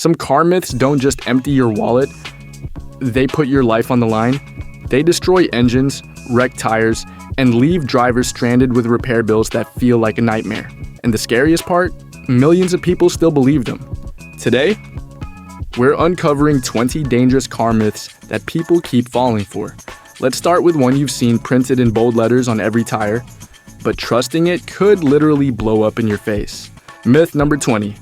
Some car myths don't just empty your wallet, they put your life on the line. They destroy engines, wreck tires, and leave drivers stranded with repair bills that feel like a nightmare. And the scariest part? Millions of people still believe them. Today, we're uncovering 20 dangerous car myths that people keep falling for. Let's start with one you've seen printed in bold letters on every tire, but trusting it could literally blow up in your face. Myth number 20.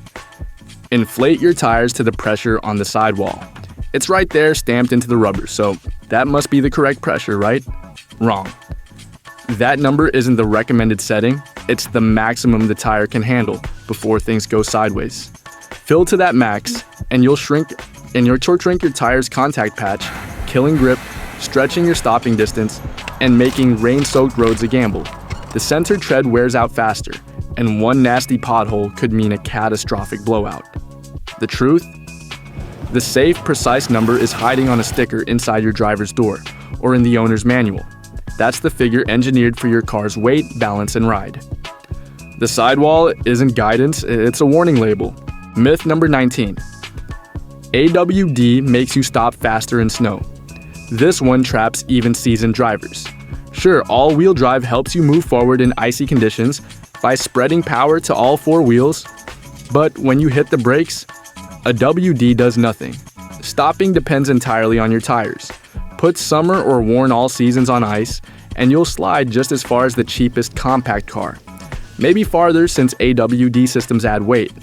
Inflate your tires to the pressure on the sidewall. It's right there stamped into the rubber, so that must be the correct pressure, right? Wrong. That number isn't the recommended setting, it's the maximum the tire can handle before things go sideways. Fill to that max, and you'll shrink your tire's contact patch, killing grip, stretching your stopping distance, and making rain-soaked roads a gamble. The center tread wears out faster, and one nasty pothole could mean a catastrophic blowout. The truth? The safe, precise number is hiding on a sticker inside your driver's door or in the owner's manual. That's the figure engineered for your car's weight, balance, and ride. The sidewall isn't guidance, it's a warning label. Myth number 19. AWD makes you stop faster in snow. This one traps even seasoned drivers. Sure, all-wheel drive helps you move forward in icy conditions by spreading power to all four wheels, but when you hit the brakes, a WD does nothing. Stopping depends entirely on your tires. Put summer or worn all seasons on ice, and you'll slide just as far as the cheapest compact car. Maybe farther since AWD systems add weight.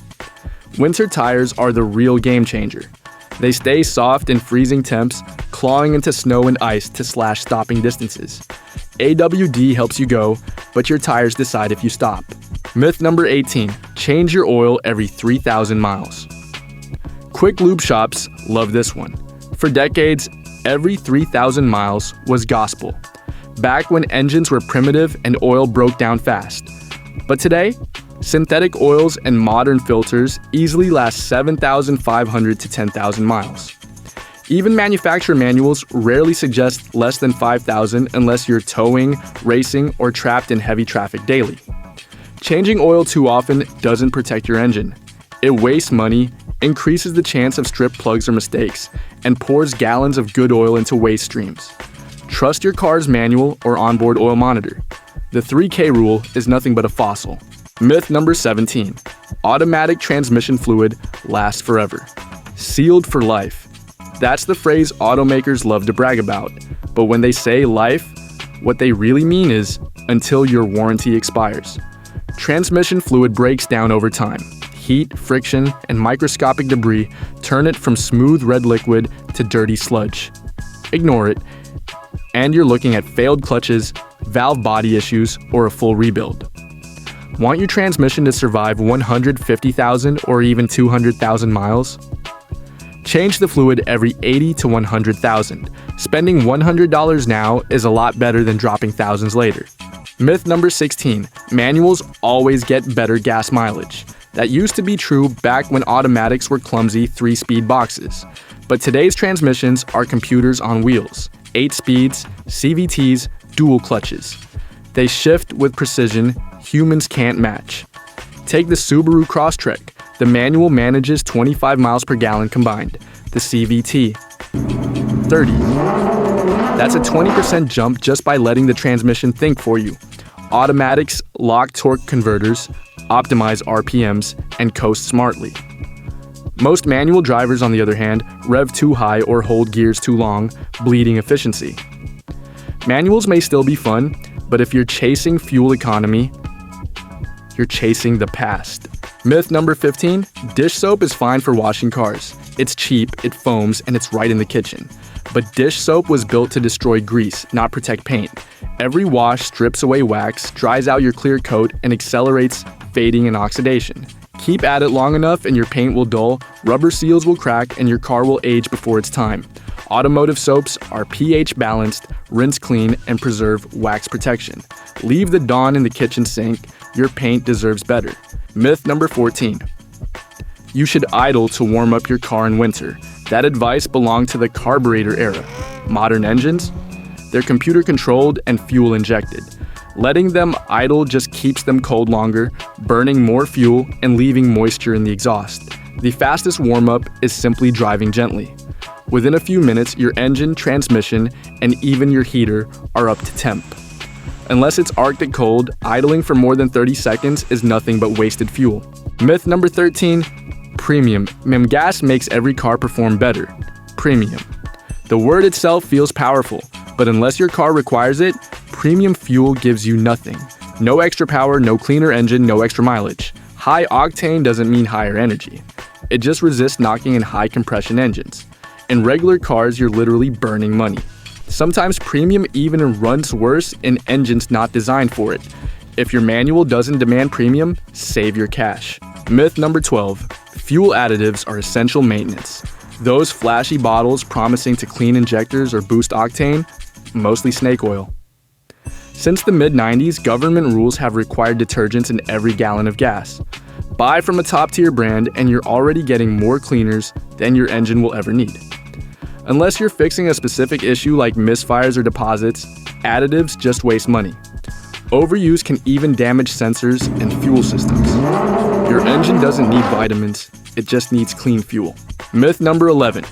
Winter tires are the real game changer. They stay soft in freezing temps, clawing into snow and ice to slash stopping distances. AWD helps you go, but your tires decide if you stop. Myth number 18. Change your oil every 3,000 miles. Quick lube shops love this one. For decades, every 3,000 miles was gospel. Back when engines were primitive and oil broke down fast. But today, synthetic oils and modern filters easily last 7,500 to 10,000 miles. Even manufacturer manuals rarely suggest less than 5,000 unless you're towing, racing, or trapped in heavy traffic daily. Changing oil too often doesn't protect your engine. It wastes money, increases the chance of strip plugs or mistakes, and pours gallons of good oil into waste streams. Trust your car's manual or onboard oil monitor. The 3K rule is nothing but a fossil. Myth number 17. Automatic transmission fluid lasts forever. Sealed for life. That's the phrase automakers love to brag about. But when they say life, what they really mean is until your warranty expires. Transmission fluid breaks down over time. Heat, friction, and microscopic debris turn it from smooth red liquid to dirty sludge. Ignore it, and you're looking at failed clutches, valve body issues, or a full rebuild. Want your transmission to survive 150,000 or even 200,000 miles? Change the fluid every 80 to 100,000. Spending $100 now is a lot better than dropping thousands later. Myth number 16. Manuals always get better gas mileage. That used to be true back when automatics were clumsy 3-speed boxes. But today's transmissions are computers on wheels. 8 speeds, CVTs, dual clutches. They shift with precision humans can't match. Take the Subaru Crosstrek. The manual manages 25 miles per gallon combined. The CVT, 30. That's a 20% jump just by letting the transmission think for you. Automatics lock torque converters, optimize RPMs, and coast smartly. Most manual drivers, on the other hand, rev too high or hold gears too long, bleeding efficiency. Manuals may still be fun, but if you're chasing fuel economy, you're chasing the past. Myth number 15. Dish soap is fine for washing cars. It's cheap, it foams, and it's right in the kitchen. But dish soap was built to destroy grease, not protect paint. Every wash strips away wax, dries out your clear coat, and accelerates fading and oxidation. Keep at it long enough and your paint will dull, rubber seals will crack, and your car will age before it's time. Automotive soaps are pH balanced, rinse clean, and preserve wax protection. Leave the Dawn in the kitchen sink. Your paint deserves better. Myth number 14. You should idle to warm up your car in winter. That advice belonged to the carburetor era. Modern engines? They're computer controlled and fuel injected. Letting them idle just keeps them cold longer, burning more fuel and leaving moisture in the exhaust. The fastest warm-up is simply driving gently. Within a few minutes, your engine, transmission, and even your heater are up to temp. Unless it's Arctic cold, idling for more than 30 seconds is nothing but wasted fuel. Myth number 13, premium. Gas makes every car perform better. Premium. The word itself feels powerful, but unless your car requires it, premium fuel gives you nothing. No extra power, no cleaner engine, no extra mileage. High octane doesn't mean higher energy. It just resists knocking in high compression engines. In regular cars, you're literally burning money. Sometimes premium even runs worse in engines not designed for it. If your manual doesn't demand premium, save your cash. Myth number 12, fuel additives are essential maintenance. Those flashy bottles promising to clean injectors or boost octane, mostly snake oil. Since the mid-90s, government rules have required detergents in every gallon of gas. Buy from a top-tier brand and you're already getting more cleaners than your engine will ever need. Unless you're fixing a specific issue like misfires or deposits, additives just waste money. Overuse can even damage sensors and fuel systems. Your engine doesn't need vitamins, it just needs clean fuel. Myth number 11,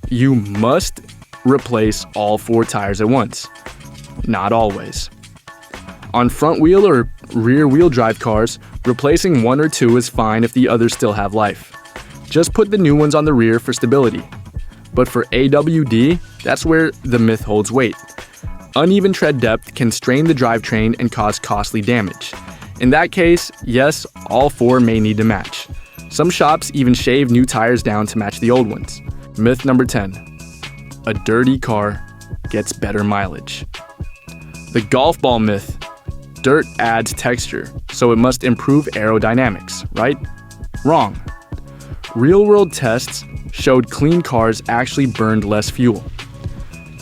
you must replace all 4 tires at once. Not always. On front wheel or rear wheel drive cars, replacing 1 or 2 is fine if the others still have life. Just put the new ones on the rear for stability. But for AWD, that's where the myth holds weight. Uneven tread depth can strain the drivetrain and cause costly damage. In that case, yes, all 4 may need to match. Some shops even shave new tires down to match the old ones. Myth number 10, a dirty car gets better mileage. The golf ball myth, dirt adds texture, so it must improve aerodynamics, right? Wrong. Real-world tests showed clean cars actually burned less fuel.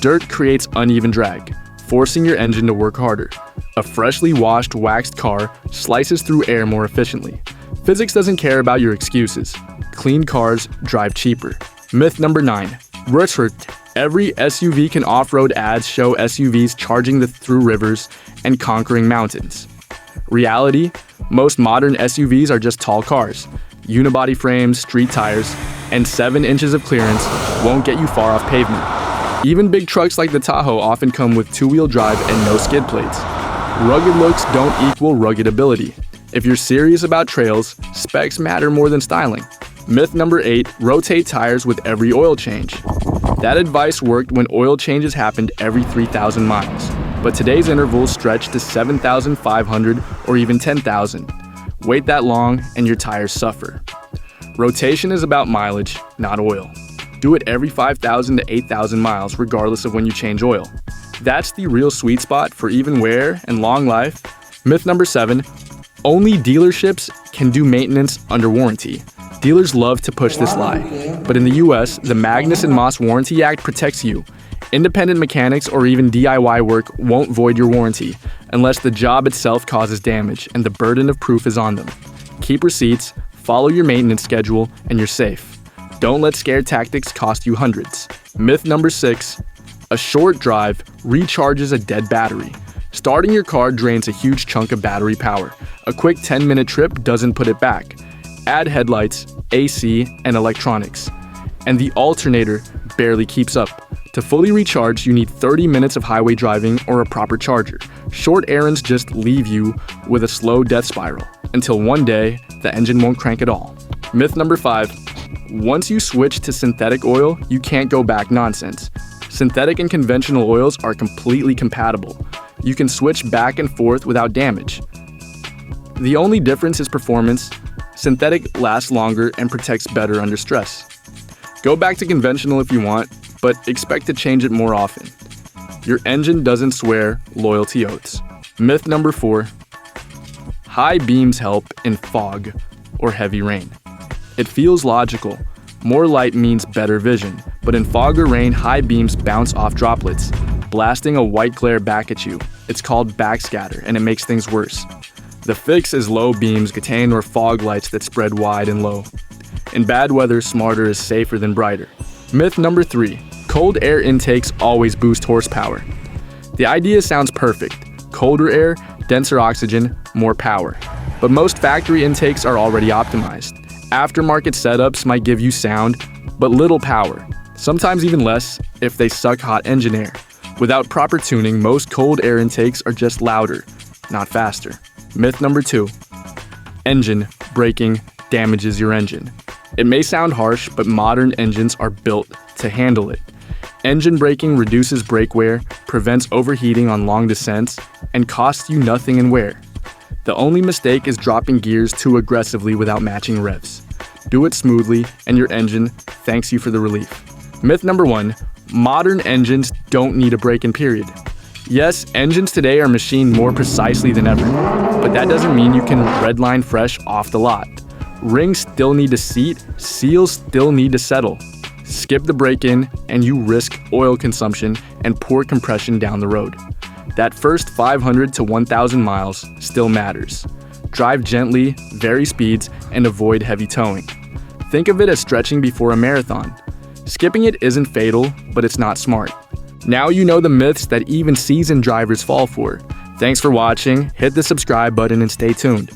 Dirt creates uneven drag, forcing your engine to work harder. A freshly washed, waxed car slices through air more efficiently. Physics doesn't care about your excuses. Clean cars drive cheaper. Myth number 9. Every SUV can off-road ads show SUVs charging through rivers and conquering mountains. Reality, most modern SUVs are just tall cars. Unibody frames, street tires, and 7 inches of clearance won't get you far off pavement. Even big trucks like the Tahoe often come with 2-wheel drive and no skid plates. Rugged looks don't equal rugged ability. If you're serious about trails, specs matter more than styling. Myth number 8, rotate tires with every oil change. That advice worked when oil changes happened every 3,000 miles, but today's intervals stretch to 7,500 or even 10,000. Wait that long and your tires suffer. Rotation is about mileage, not oil. Do it every 5,000 to 8,000 miles regardless of when you change oil. That's the real sweet spot for even wear and long life. Myth number 7, only dealerships can do maintenance under warranty. Dealers love to push this lie, but in the US, the Magnuson-Moss Warranty Act protects you. Independent mechanics or even DIY work won't void your warranty unless the job itself causes damage and the burden of proof is on them. Keep receipts, follow your maintenance schedule, and you're safe. Don't let scare tactics cost you hundreds. Myth number 6, a short drive recharges a dead battery. Starting your car drains a huge chunk of battery power. A quick 10-minute trip doesn't put it back. Add headlights, AC, and electronics, and the alternator barely keeps up. To fully recharge, you need 30 minutes of highway driving or a proper charger. Short errands just leave you with a slow death spiral, until one day, the engine won't crank at all. Myth number 5, once you switch to synthetic oil, you can't go back nonsense. Synthetic and conventional oils are completely compatible. You can switch back and forth without damage. The only difference is performance. Synthetic lasts longer and protects better under stress. Go back to conventional if you want, but expect to change it more often. Your engine doesn't swear loyalty oaths. Myth number 4, high beams help in fog or heavy rain. It feels logical. More light means better vision, but in fog or rain, high beams bounce off droplets, blasting a white glare back at you. It's called backscatter, and it makes things worse. The fix is low beams, gatane, or fog lights that spread wide and low. In bad weather, smarter is safer than brighter. Myth number 3, cold air intakes always boost horsepower. The idea sounds perfect. Colder air, denser oxygen, more power. But most factory intakes are already optimized. Aftermarket setups might give you sound, but little power, sometimes even less if they suck hot engine air. Without proper tuning, most cold air intakes are just louder, not faster. Myth number 2. Engine braking damages your engine. It may sound harsh, but modern engines are built to handle it. Engine braking reduces brake wear, prevents overheating on long descents, and costs you nothing in wear. The only mistake is dropping gears too aggressively without matching revs. Do it smoothly, and your engine thanks you for the relief. Myth number 1. Modern engines don't need a break-in period. Yes, engines today are machined more precisely than ever, but that doesn't mean you can redline fresh off the lot. Rings still need to seat, seals still need to settle. Skip the break-in, and you risk oil consumption and poor compression down the road. That first 500 to 1,000 miles still matters. Drive gently, vary speeds, and avoid heavy towing. Think of it as stretching before a marathon. Skipping it isn't fatal, but it's not smart. Now you know the myths that even seasoned drivers fall for. Thanks for watching, hit the subscribe button and stay tuned.